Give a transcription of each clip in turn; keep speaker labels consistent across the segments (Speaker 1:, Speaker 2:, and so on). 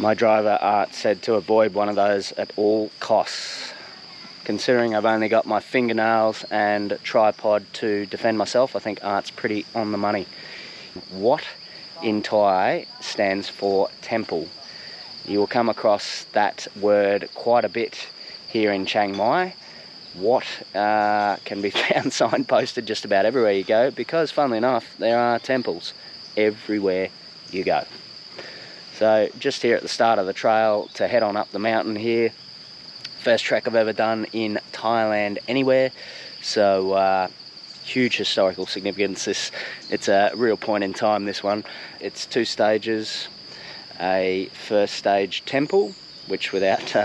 Speaker 1: My driver Art said to avoid one of those at all costs. Considering I've only got my fingernails and tripod to defend myself, I think Art's pretty on the money. Wat in Thai stands for temple. You will come across that word quite a bit here in Chang Mai. Wat can be found signposted just about everywhere you go because, funnily enough, there are temples everywhere you go. So just here at the start of the trail to head on up the mountain here. First trek I've ever done in Thailand anywhere, so huge historical significance. It's a real point in time, this one. It's 2 stages, a first stage temple, which without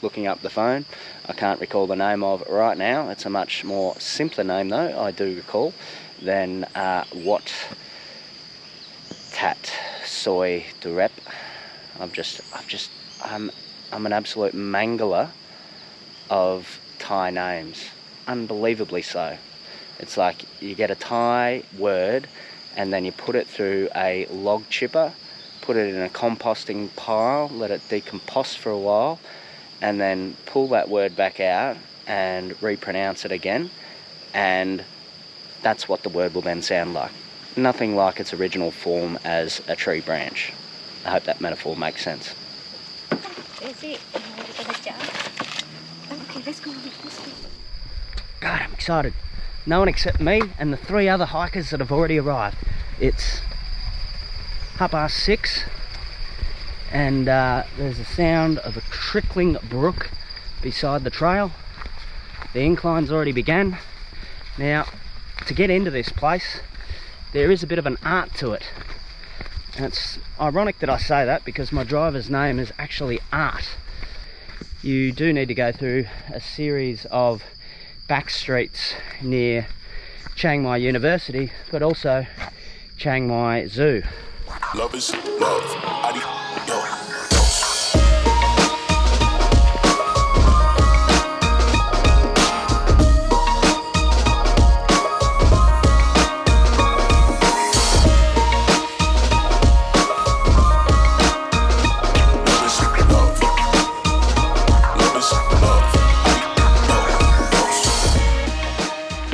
Speaker 1: looking up the phone, I can't recall the name of right now. It's a much more simpler name though, I do recall, than Wat Tat Soi Durep. I'm an absolute mangler of Thai names, unbelievably so. It's like you get a Thai word and then you put it through a log chipper, put it in a composting pile, let it decompose for a while, and then pull that word back out and repronounce it again, and that's what the word will then sound like. Nothing like its original form as a tree branch. I hope that metaphor makes sense.
Speaker 2: Okay, let's go.
Speaker 1: God, I'm excited. No one except me and the 3 other hikers that have already arrived. It's 6:30 and there's a sound of a trickling brook beside the trail. The incline's already began. Now, to get into this place, there is a bit of an art to it. And it's ironic that I say that because my driver's name is actually Art. You do need to go through a series of back streets near Chang Mai University, but also Chang Mai Zoo.
Speaker 3: Love is love.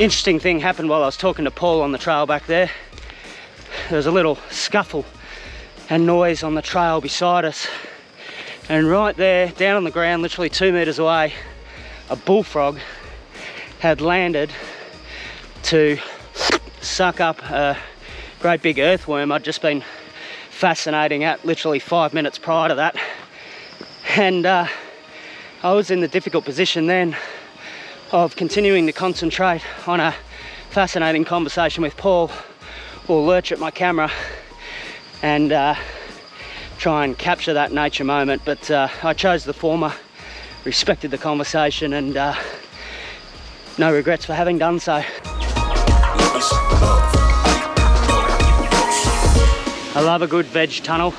Speaker 1: Interesting thing happened while I was talking to Paul on the trail back there. There was a little scuffle and noise on the trail beside us, and right there, down on the ground, literally 2 meters away, a bullfrog had landed to suck up a great big earthworm I'd just been fascinating at literally 5 minutes prior to that. And I was in the difficult position then of continuing to concentrate on a fascinating conversation with Paul, or lurch at my camera and try and capture that nature moment, but I chose the former, respected the conversation, and no regrets for having done so. I love a good veg tunnel,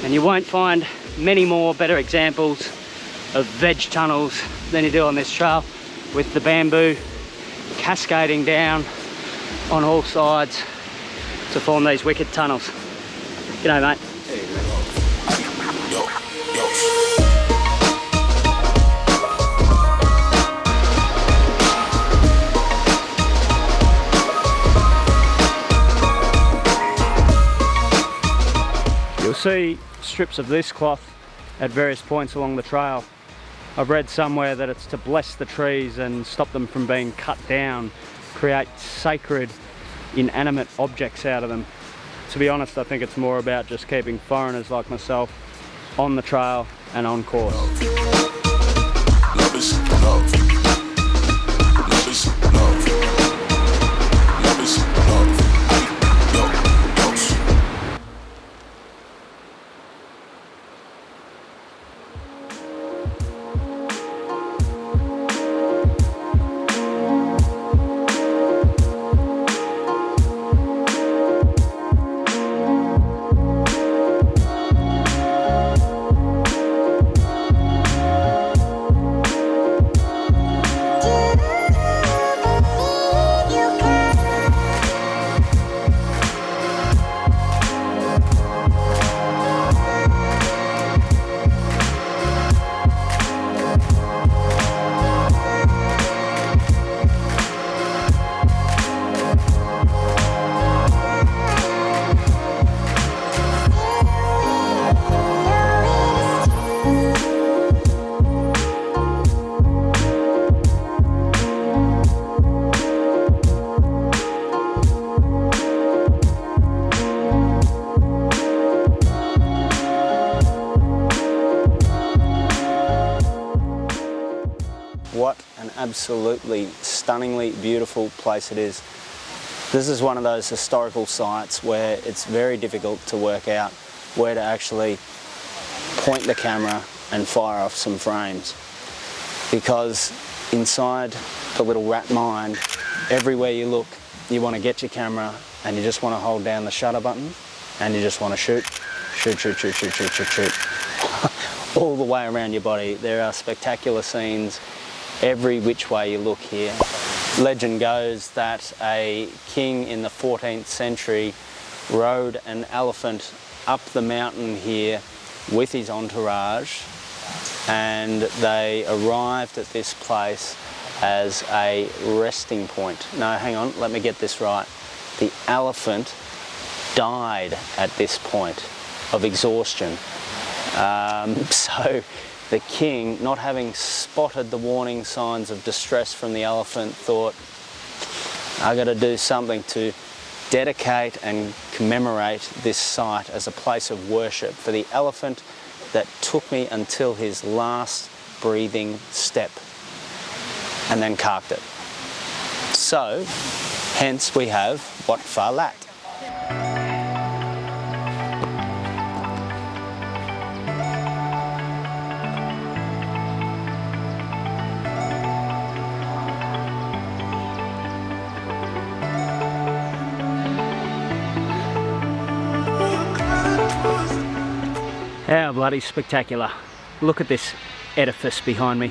Speaker 1: and you won't find many more better examples of veg tunnels than you do on this trail, with the bamboo cascading down on all sides to form these wicked tunnels. G'day, mate. You'll see strips of this cloth at various points along the trail. I've read somewhere that it's to bless the trees and stop them from being cut down, create sacred inanimate objects out of them. To be honest, I think it's more about just keeping foreigners like myself on the trail and on course.
Speaker 3: Love is love. Love is love. Love is love.
Speaker 4: absolutely stunningly beautiful place it is. This is one of those historical sites where it's very difficult to work out where to actually point the camera and fire off some frames, because inside the little rat mind, everywhere you look, you want to get your camera and you just want to hold down the shutter button and you just want to shoot all the way around your body. There are spectacular scenes every which way you look here. Legend goes that a king in the 14th century rode an elephant up the mountain here with his entourage, and they arrived at this place as a resting point. No, hang on, let me get this right. The elephant died at this point of exhaustion. So the king, not having spotted the warning signs of distress from the elephant, thought, I got to do something to dedicate and commemorate this site as a place of worship for the elephant that took me until his last breathing step, and then carved it. So, hence we have Wat Pha Lat.
Speaker 1: How bloody spectacular. Look at this edifice behind me.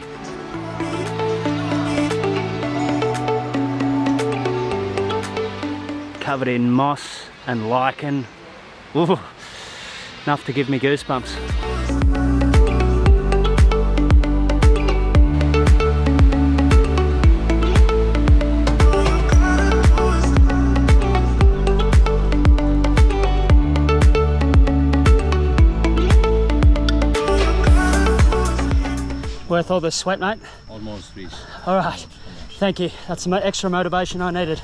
Speaker 1: Covered in moss and lichen. Ooh, enough to give me goosebumps. Worth all the sweat, mate?
Speaker 5: Almost reached.
Speaker 1: All right, thank you. That's the extra motivation I needed.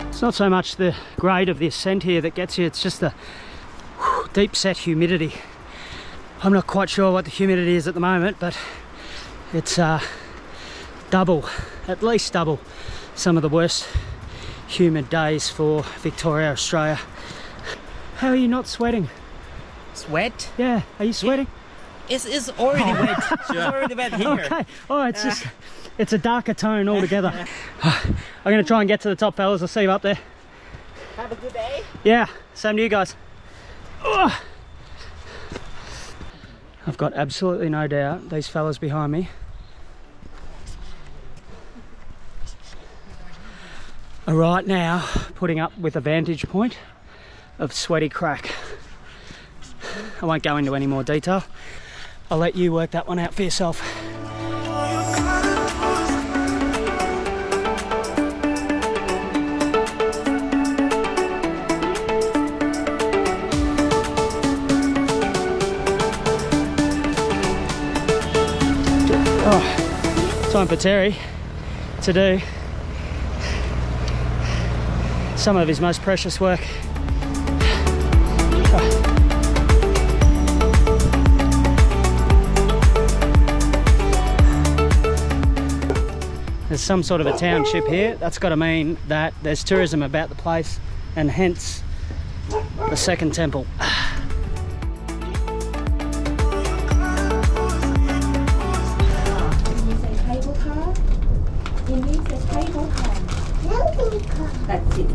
Speaker 1: It's not so much the grade of the ascent here that gets you, it's just the deep set humidity. I'm not quite sure what the humidity is at the moment, but it's double, at least double, some of the worst humid days for Victoria, Australia. How are you not sweating?
Speaker 6: Sweat?
Speaker 1: Yeah, are you sweating?
Speaker 6: It's already wet. It's already wet here.
Speaker 1: Okay, all right, it's a darker tone altogether. I'm going to try and get to the top, fellas. I'll see you up there.
Speaker 6: Have a good day.
Speaker 1: Yeah, same to you guys. Ugh. I've got absolutely no doubt these fellas behind me are right now putting up with a vantage point of sweaty crack. I won't go into any more detail. I'll let you work that one out for yourself. Oh, time for Terry to do some of his most precious work. There's some sort of a township here. That's got to mean that there's tourism about the place, and hence the second temple.
Speaker 2: Cable car. You need the cable car. That's it.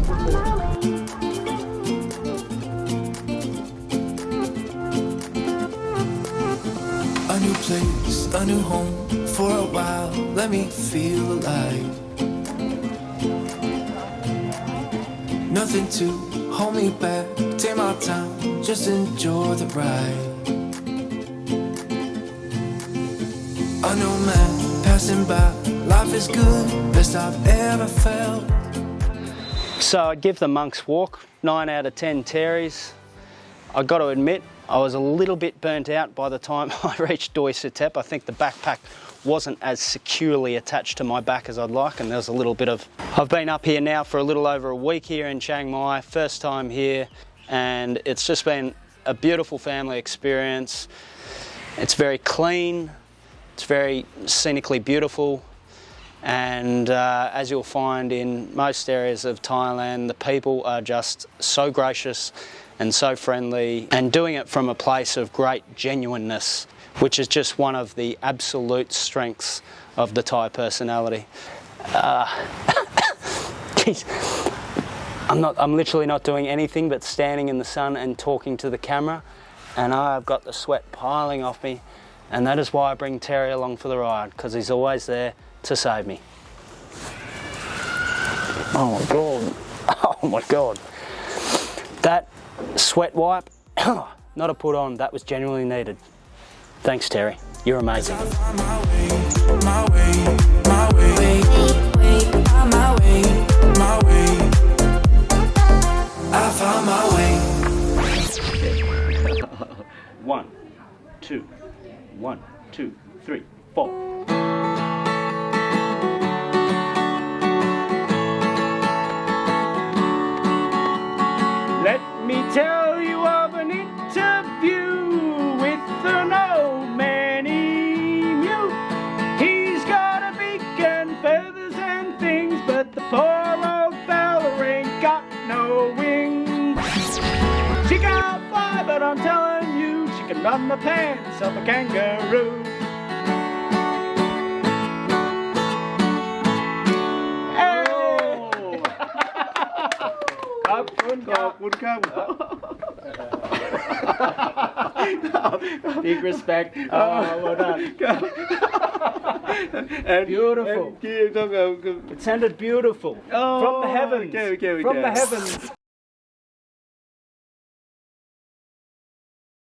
Speaker 3: A new place, a new home. For a while, let me feel alive. Nothing to hold me back. Take my time, just enjoy the ride. A new man passing by. Life is good, best I've ever felt.
Speaker 4: So I'd give the Monk's Walk 9 out of 10 Terries. I've got to admit, I was a little bit burnt out by the time I reached Doi Suthep. I think the backpack wasn't as securely attached to my back as I'd like, and there was a little bit of... I've been up here now for a little over a week here in Chang Mai, first time here, and it's just been a beautiful family experience. It's very clean, it's very scenically beautiful, and as you'll find in most areas of Thailand, the people are just so gracious and so friendly, and doing it from a place of great genuineness, which is just one of the absolute strengths of the Thai personality. Geez. I'm literally not doing anything but standing in the sun and talking to the camera, and I've got the sweat piling off me, and that is why I bring Terry along for the ride, because he's always there to save me. Oh my God, oh my God. That sweat wipe, not a put on, that was genuinely needed. Thanks Terry, you're amazing.
Speaker 3: I found my way.
Speaker 1: 1, 2, 1, 2, 3, 4. Let me tell you of an interview with an old man emu. He's got a beak and feathers and things, but the poor old fella ain't got no wings. She can't fly, but I'm telling you, she can run the pants of a kangaroo. Big respect. Oh, well done. Beautiful. It sounded beautiful. From the heavens. From the heavens.